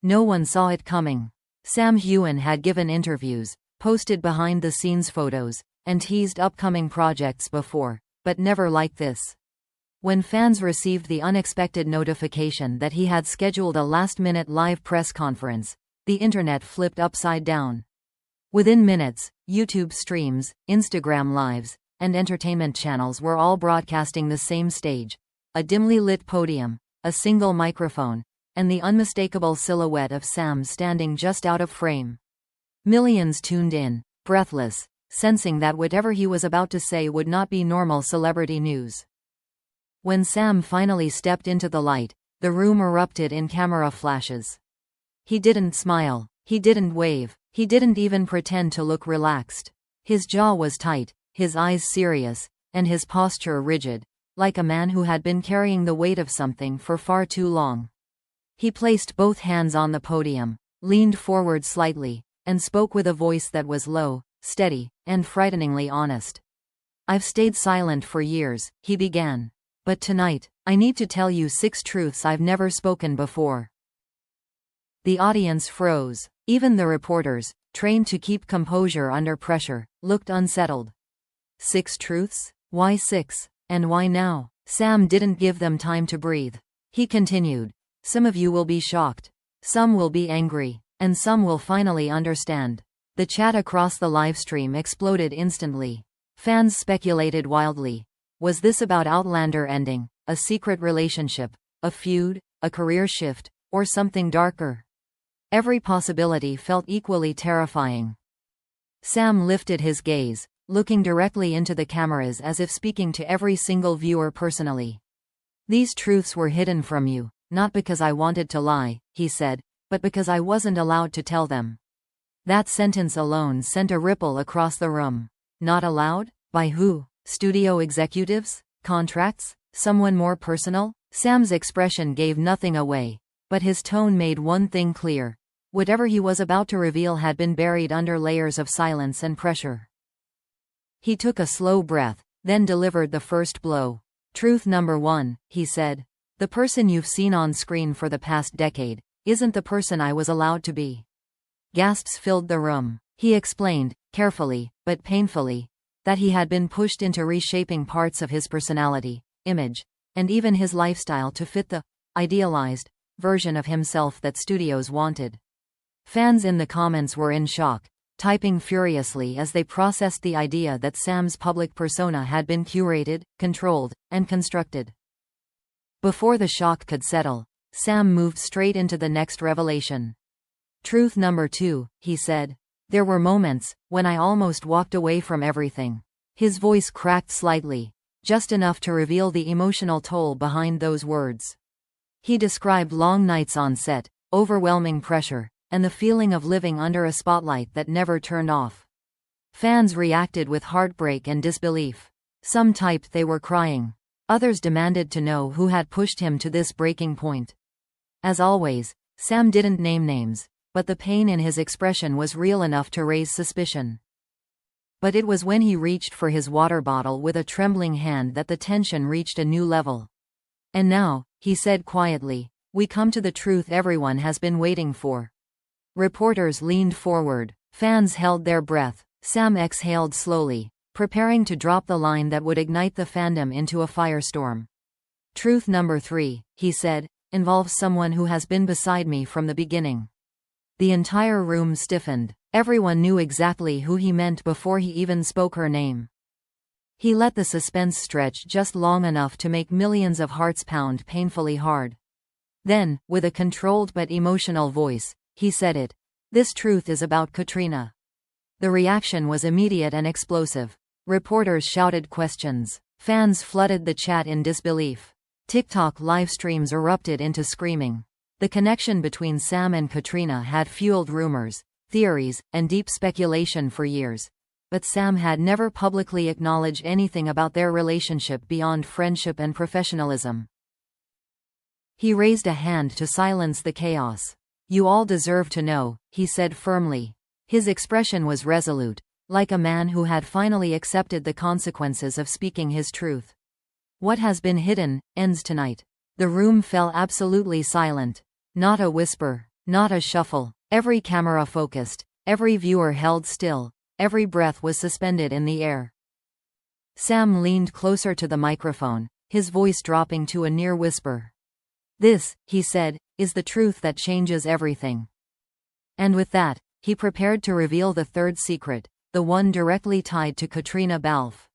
No one saw it coming. Sam Heughan had given interviews, posted behind-the-scenes photos, and teased upcoming projects before, but never like this. When fans received the unexpected notification that he had scheduled a last-minute live press conference, the internet flipped upside down. Within minutes, YouTube streams, Instagram lives, and entertainment channels were all broadcasting the same stage: a dimly lit podium, a single microphone, and the unmistakable silhouette of Sam standing just out of frame. Millions tuned in, breathless, sensing that whatever he was about to say would not be normal celebrity news. When Sam finally stepped into the light, the room erupted in camera flashes. He didn't smile, he didn't wave, he didn't even pretend to look relaxed. His jaw was tight, his eyes serious, and his posture rigid, like a man who had been carrying the weight of something for far too long. He placed both hands on the podium, leaned forward slightly, and spoke with a voice that was low, steady, and frighteningly honest. "I've stayed silent for years," he began. "But tonight, I need to tell you 6 truths I've never spoken before." The audience froze. Even the reporters, trained to keep composure under pressure, looked unsettled. 6 truths? Why 6? And why now? Sam didn't give them time to breathe. He continued. "Some of you will be shocked. Some will be angry. And some will finally understand." The chat across the livestream exploded instantly. Fans speculated wildly. Was this about Outlander ending, a secret relationship, a feud, a career shift, or something darker? Every possibility felt equally terrifying. Sam lifted his gaze, looking directly into the cameras as if speaking to every single viewer personally. "These truths were hidden from you, not because I wanted to lie," he said, "but because I wasn't allowed to tell them." That sentence alone sent a ripple across the room. Not allowed? By who? Studio executives? Contracts? Someone more personal? Sam's expression gave nothing away, but his tone made one thing clear. Whatever he was about to reveal had been buried under layers of silence and pressure. He took a slow breath, then delivered the first blow. "Truth number 1, he said. "The person you've seen on screen for the past decade isn't the person I was allowed to be." Gasps filled the room. He explained, carefully, but painfully, that he had been pushed into reshaping parts of his personality, image, and even his lifestyle to fit the idealized version of himself that studios wanted. Fans in the comments were in shock, typing furiously as they processed the idea that Sam's public persona had been curated, controlled, and constructed. Before the shock could settle, Sam moved straight into the next revelation. "Truth number 2, he said. "There were moments when I almost walked away from everything." His voice cracked slightly, just enough to reveal the emotional toll behind those words. He described long nights on set, overwhelming pressure, and the feeling of living under a spotlight that never turned off. Fans reacted with heartbreak and disbelief. Some typed they were crying. Others demanded to know who had pushed him to this breaking point. As always, Sam didn't name names, but the pain in his expression was real enough to raise suspicion. But it was when he reached for his water bottle with a trembling hand that the tension reached a new level. "And now," he said quietly, "we come to the truth everyone has been waiting for." Reporters leaned forward. Fans held their breath. Sam exhaled slowly, preparing to drop the line that would ignite the fandom into a firestorm. "Truth number 3, he said, involves someone who has been beside me from the beginning." The entire room stiffened. Everyone knew exactly who he meant before he even spoke her name. He let the suspense stretch just long enough to make millions of hearts pound painfully hard. Then, with a controlled but emotional voice, he said it. "This truth is about Caitriona." The reaction was immediate and explosive. Reporters shouted questions. Fans flooded the chat in disbelief. TikTok live streams erupted into screaming. The connection between Sam and Caitriona had fueled rumors, theories, and deep speculation for years. But Sam had never publicly acknowledged anything about their relationship beyond friendship and professionalism. He raised a hand to silence the chaos. "You all deserve to know," he said firmly. His expression was resolute, like a man who had finally accepted the consequences of speaking his truth. "What has been hidden ends tonight." The room fell absolutely silent. Not a whisper, Not a shuffle. Every camera focused. Every viewer held still. Every breath was suspended in the air. Sam leaned closer to the microphone, his voice dropping to a near whisper. "This," he said, "is the truth that changes everything." And with that, he prepared to reveal the third secret, the one directly tied to Caitriona Balfe.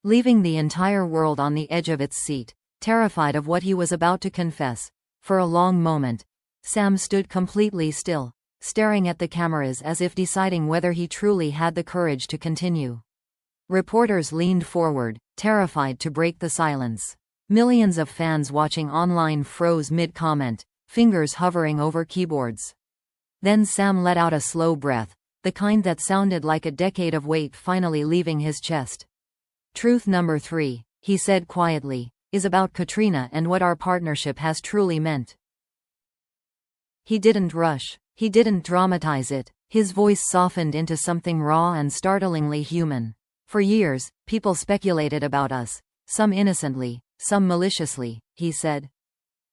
Leaving the entire world on the edge of its seat, terrified of what he was about to confess, for a long moment, Sam stood completely still, staring at the cameras as if deciding whether he truly had the courage to continue. Reporters leaned forward, terrified to break the silence. Millions of fans watching online froze mid-comment, fingers hovering over keyboards. Then Sam let out a slow breath, the kind that sounded like a decade of weight finally leaving his chest. "Truth number 3, he said quietly, "is about Caitriona and what our partnership has truly meant." He didn't rush. He didn't dramatize it. His voice softened into something raw and startlingly human. "For years, people speculated about us, some innocently, some maliciously," he said.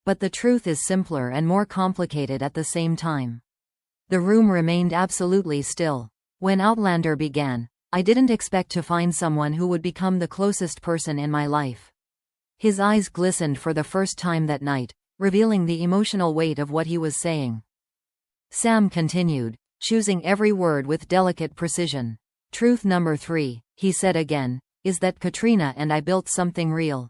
"But the truth is simpler and more complicated at the same time." The room remained absolutely still. When Outlander began, I didn't expect to find someone who would become the closest person in my life. His eyes glistened for the first time that night, revealing the emotional weight of what he was saying. Sam continued, choosing every word with delicate precision. "Truth number 3, he said again, is that Caitriona and I built something real.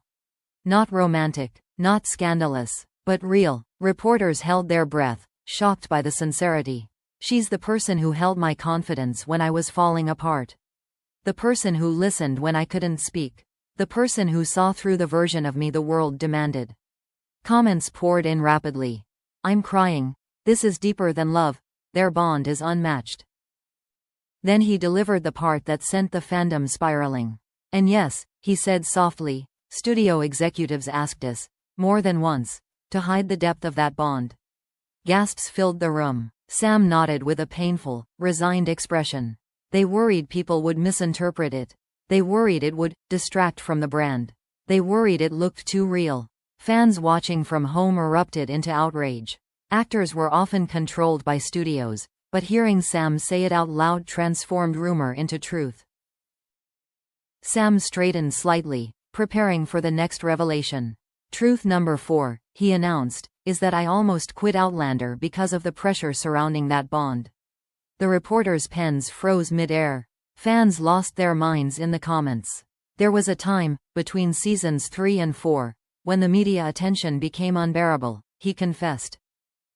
Not romantic, not scandalous, but real." Reporters held their breath, shocked by the sincerity. "She's the person who held my confidence when I was falling apart. The person who listened when I couldn't speak. The person who saw through the version of me the world demanded." Comments poured in rapidly. "I'm crying. This is deeper than love. Their bond is unmatched." Then he delivered the part that sent the fandom spiraling. "And yes," he said softly, "studio executives asked us, more than once, to hide the depth of that bond." Gasps filled the room. Sam nodded with a painful, resigned expression. They worried people would misinterpret it. They worried it would distract from the brand. They worried it looked too real. Fans watching from home erupted into outrage. Actors were often controlled by studios, but hearing Sam say it out loud transformed rumor into truth. Sam straightened slightly, preparing for the next revelation. "Truth number 4, he announced, is that I almost quit Outlander because of the pressure surrounding that bond." The reporters' pens froze mid-air. Fans lost their minds in the comments. There was a time, between seasons 3 and 4, when the media attention became unbearable, he confessed.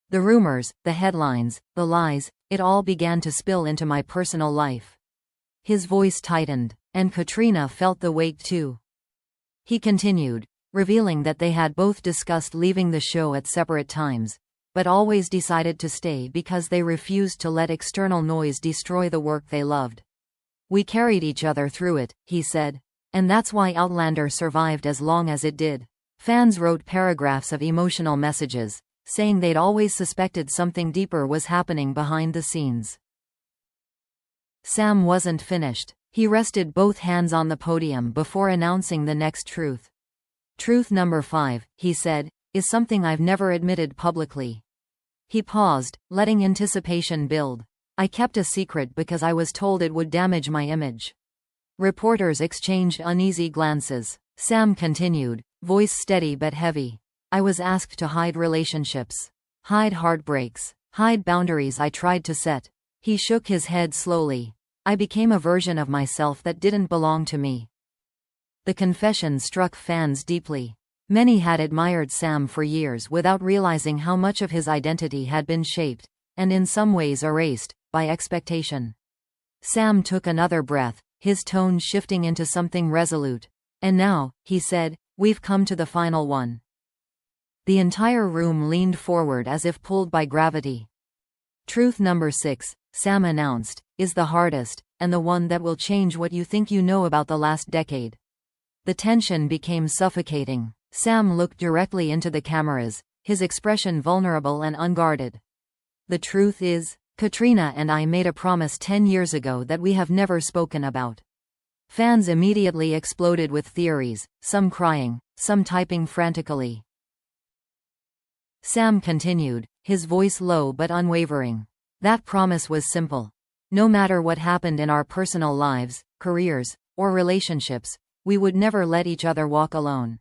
"The rumors, the headlines, the lies, it all began to spill into my personal life." His voice tightened, and Caitriona felt the weight too. He continued, revealing that they had both discussed leaving the show at separate times, but always decided to stay because they refused to let external noise destroy the work they loved. "We carried each other through it," he said. "And that's why Outlander survived as long as it did." Fans wrote paragraphs of emotional messages, saying they'd always suspected something deeper was happening behind the scenes. Sam wasn't finished. He rested both hands on the podium before announcing the next truth. "Truth number 5, he said, is something I've never admitted publicly." He paused, letting anticipation build. "I kept a secret because I was told it would damage my image." Reporters exchanged uneasy glances. Sam continued, voice steady but heavy. "I was asked to hide relationships. Hide heartbreaks. Hide boundaries I tried to set." He shook his head slowly. "I became a version of myself that didn't belong to me." The confession struck fans deeply. Many had admired Sam for years without realizing how much of his identity had been shaped, and in some ways erased, by expectation. Sam took another breath, his tone shifting into something resolute. "And now," he said, "we've come to the final one." The entire room leaned forward as if pulled by gravity. "Truth number 6, Sam announced, is the hardest, and the one that will change what you think you know about the last decade." The tension became suffocating. Sam looked directly into the cameras, his expression vulnerable and unguarded. "The truth is, Caitriona and I made a promise 10 years ago that we have never spoken about." Fans immediately exploded with theories, some crying, some typing frantically. Sam continued, his voice low but unwavering. That promise was simple. No matter what happened in our personal lives, careers, or relationships, we would never let each other walk alone.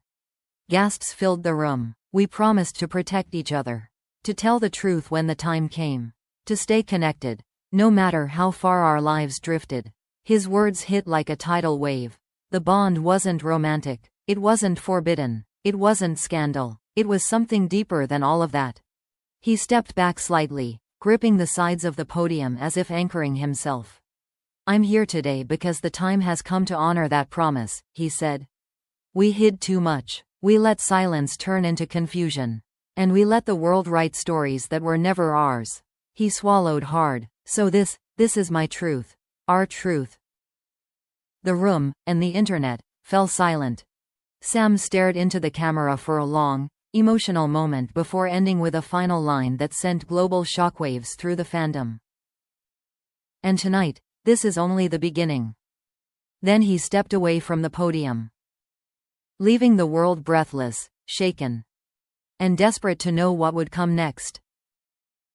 Gasps filled the room. We promised to protect each other. To tell the truth when the time came. To stay connected, no matter how far our lives drifted. His words hit like a tidal wave. The bond wasn't romantic. It wasn't forbidden. It wasn't scandal. It was something deeper than all of that. He stepped back slightly, gripping the sides of the podium as if anchoring himself. I'm here today because the time has come to honor that promise, he said. We hid too much. We let silence turn into confusion. And we let the world write stories that were never ours. He swallowed hard. So this is my truth. Our truth. The room, and the internet, fell silent. Sam stared into the camera for a long, emotional moment before ending with a final line that sent global shockwaves through the fandom. And tonight, this is only the beginning. Then he stepped away from the podium, leaving the world breathless, shaken, and desperate to know what would come next.